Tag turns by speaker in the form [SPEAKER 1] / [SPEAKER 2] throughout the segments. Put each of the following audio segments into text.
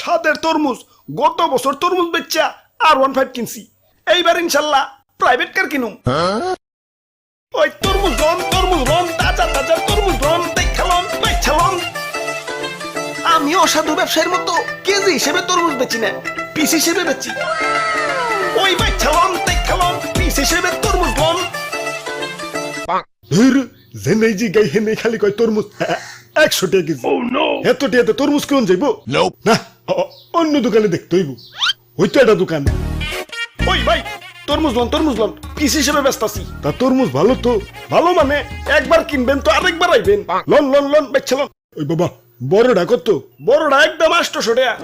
[SPEAKER 1] সাদের তরমুজ, গত বছর তরমুজ বেচা R15 কিনছি, এইবার ইনশাল্লাহ প্রাইভেট কার কিনুম। ওই তরমুজ রন তাজা তাজা তরমুজ রন দেখালন বেচালন। আমি অসাধু ব্যবসায়ীর মতো কেজি হিসেবে তরমুজ বেচি না, পিস হিসেবে বেচি। ওই বেচালন দেখালন পিস হিসেবে তরমুজ রন। জেনে জি গাই হেনে খালি কয় তরমুজ 100 টাকা কেজি। এত টাকাতে তরমুজ কেমন যাইব? না, অন্য দোকানে দেখতে হইব। ওই তো একটা দোকান। ওই ভাই তরমুজ লন পিস হিসেবে ব্যস্ত আছি। তা তরমুজ ভালো তো? ভালো মানে একবার কিনবেন তো আরেকবার আইবেন। লন বেচলন। ওই বাবা বড়টা কত? বড়টা একদম 800 টাকা।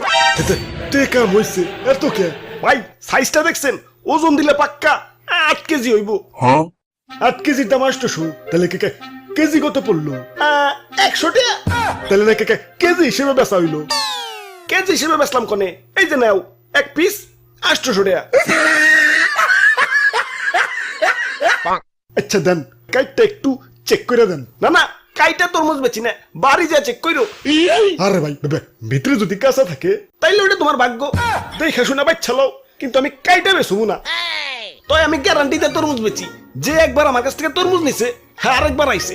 [SPEAKER 1] টেকা হইছে এত কে? ভাই সাইজটা দেখছেন? ওজন দিলে পাক্কা 8 কেজি হইব। 8 কেজির দাম 800। তাহলে কেজি কত পড়লো? 100 টাকা। তাহলে না কেজি হিসেবে বেচা হইলো। কেজি হিসেবে বেচলাম কোনে? এই যে নাও এক পিস 800 টাকা। আচ্ছা দেন, কাইটটা একটু চেক করে দেন। না কাইটা তরমুজ বেচি না, বাড়ি যা চেক কইরো। আরে ভাই ভিতরে যদি কাঁচা থাকে তাইলে ওটা তোমার ভাগ্য, দেখে শুনে বাচ্চালো। কিন্তু আমি কাইটা বেচবো না। তাই আমি গ্যারান্টিতে তরমুজ বেচি। যে একবার আমার কাছ থেকে তরমুজ নিছে, হ্যাঁ আরেকবার আইছে।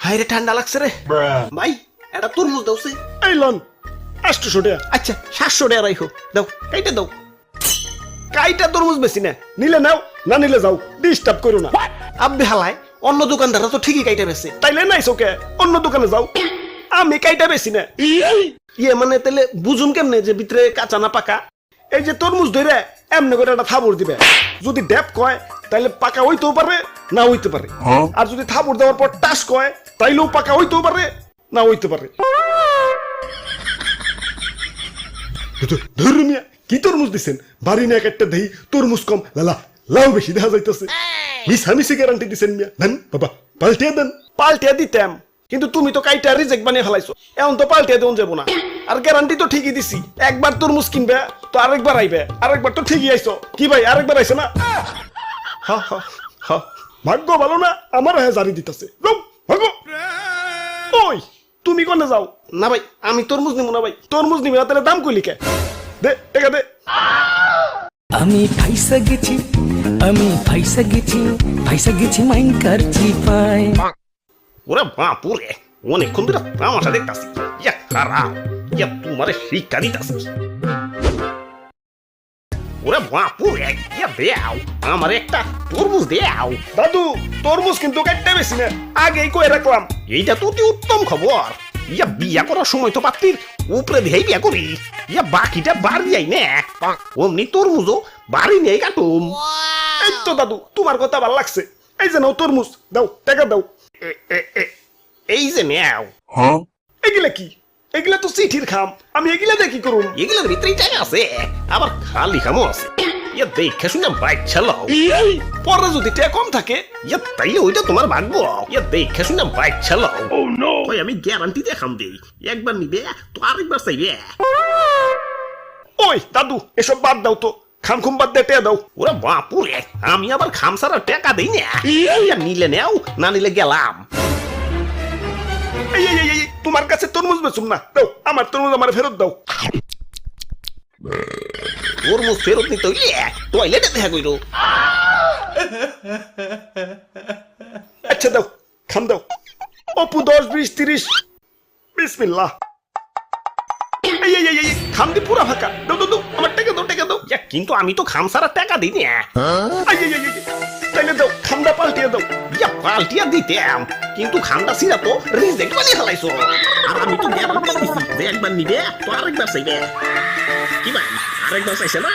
[SPEAKER 1] হাই রে ঠান্ডা লাগছে রে ভাই, এটা তরমুজ দাও সে। এই লন 800 টাকা। আচ্ছা 700 টাকা রাখো, দাও কাইটা দাও। কাইটা তরমুজ বেশি না, নিলে নাও না নিলে যাও, ডিস্টার্ব করো না। আব্বে হালায় অন্য দোকানদাররা তো ঠিকই কাইটা বেচে, তাইলে নাইছো কে? অন্য দোকানে যাও। আমি কাইটা বেশি না। ইয়ে মানে তাহলে বুঝুন কেমনে যে ভিতরে কাঁচা না পাকা? এই যে তরমুজ ধরে এমনি করে একটা থাবড় দিবে। যদি ড্যাপ কয় তাইলে পাকা হইতেও পারে না হইতে পারে। আর যদি থাবড় দেওয়ার পর টাস কয় তাইলেও পাকা হইতেও পারে না হইতে পারে। ধর্মিয়া কি তরমুজ দিছেন? বাড়ি না একটা দেই তরমুজ কম লাউ বেশি দেখা যাইতেছে। মিশামিশি গ্যারান্টি দিছেন মিয়া। দেন বাবা পাল্টিয়ে দেন। পাল্টিয়ে দিতাম, কিন্তু তুমি তো কাইটা রিজেক্ট বানিয়ে ফেলাইছো। এখন তো পাল্টিয়ে দেন যাবো না। আর গ্যারান্টি তো ঠিকই দিছি, একবার তরমুজ কিনবে তো আরেকবার আইবে। আরেকবার তো ঠিকই আইছো। কি ভাই আরেকবার আইছে না? ভাগ্য ভালো না, আমার হ্যাঁ জারি দিতেছে। ওই তুমি কোনে যাও? না ভাই আমি তরমুজ নিব না। ভাই তরমুজ নিবি না তাহলে দাম কইলি কে? দে টাকা দে।
[SPEAKER 2] আমি ফাইসা গেছি মাইন কারছি পায়।
[SPEAKER 1] ওরে বাপুরে, অনেকক্ষণ ধরে তামাশা দেখতাছি। ইয়া খারাপ, ইয়া তোমারে শিক্ষা দিতাছি। ওরে বাপুরে, ইয়া দেও আমার একটা তরমুজ দেও। দাদু তরমুজ কিন্তু কাটতে বেশি না, আগেই কই রাখলাম। এইটা তো অতি উত্তম খবর। ইয়া বিয়া করার সময় তো পাত্রীর উপরে দিয়েই বিয়া করি। ইয়া বাকিটা বাড়ি যাই না, অমনি তরমুজও বাড়ি নিয়ে কাটুম। এই তো দাদু তোমার কথা ভালো লাগছে। এই যে নাও তরমুজ, দাও টাকা দাও। এই যে নেও। এগুলা কি? এগুলা তো চিঠির খাম, আমি এগুলা দিয়ে কি করুম? এগুলার ভিতরেই টাকা আছে, আবার খালি খামও আছে। ইয়া দেখে শুনে বাইক চালাও। পরে যদি টাকা কম থাকে ইয়া তাইলে ওইটা তোমার ভাগ্য। ইয়া দেখে শুনে বাইক চালাও। ওই আমি গ্যারান্টি দিয়ে খাম দেই, একবার নিবে তো আরেকবার চাইবে। ওই দাদু এসব বাদ দাও তো, খাম খুম বাদ দিয়ে টাকা দাও। ওরা বাপুরে, আমি আবার খাম ছাড়া টাকা দেই না। ইয়া নিলে নেও, না নিলে গেলাম। তোমার কাছে তরমুজ বেচুম না, দাও আমার তরমুজ আমার ফেরত দাও। তরমুজ ফেরত নিতে হইলে টয়লেটে দেখা কইরো। আচ্ছা দাও খাম দাও। অপু 10 20 30 বিসমিল্লাহ। খাম দি পুরা ফাঁকা। দাও আমার টাকা দাও কিন্তু আমি তো খাম ছাড়া টাকা দিই না। তাইলে দাও খামটা পাল্টিয়ে দাও। ইয়া পাল্টিয়ে দিতাম, কিন্তু খামটা ছিঁড়া তো রিজেক্ট বানিয়ে ফেলাইছো। আর আমি তো গ্যারান্টি দিছি যে একবার নিবে তো আরেকবার চাইবে। কি ভাই আরেকবার চাইছে না?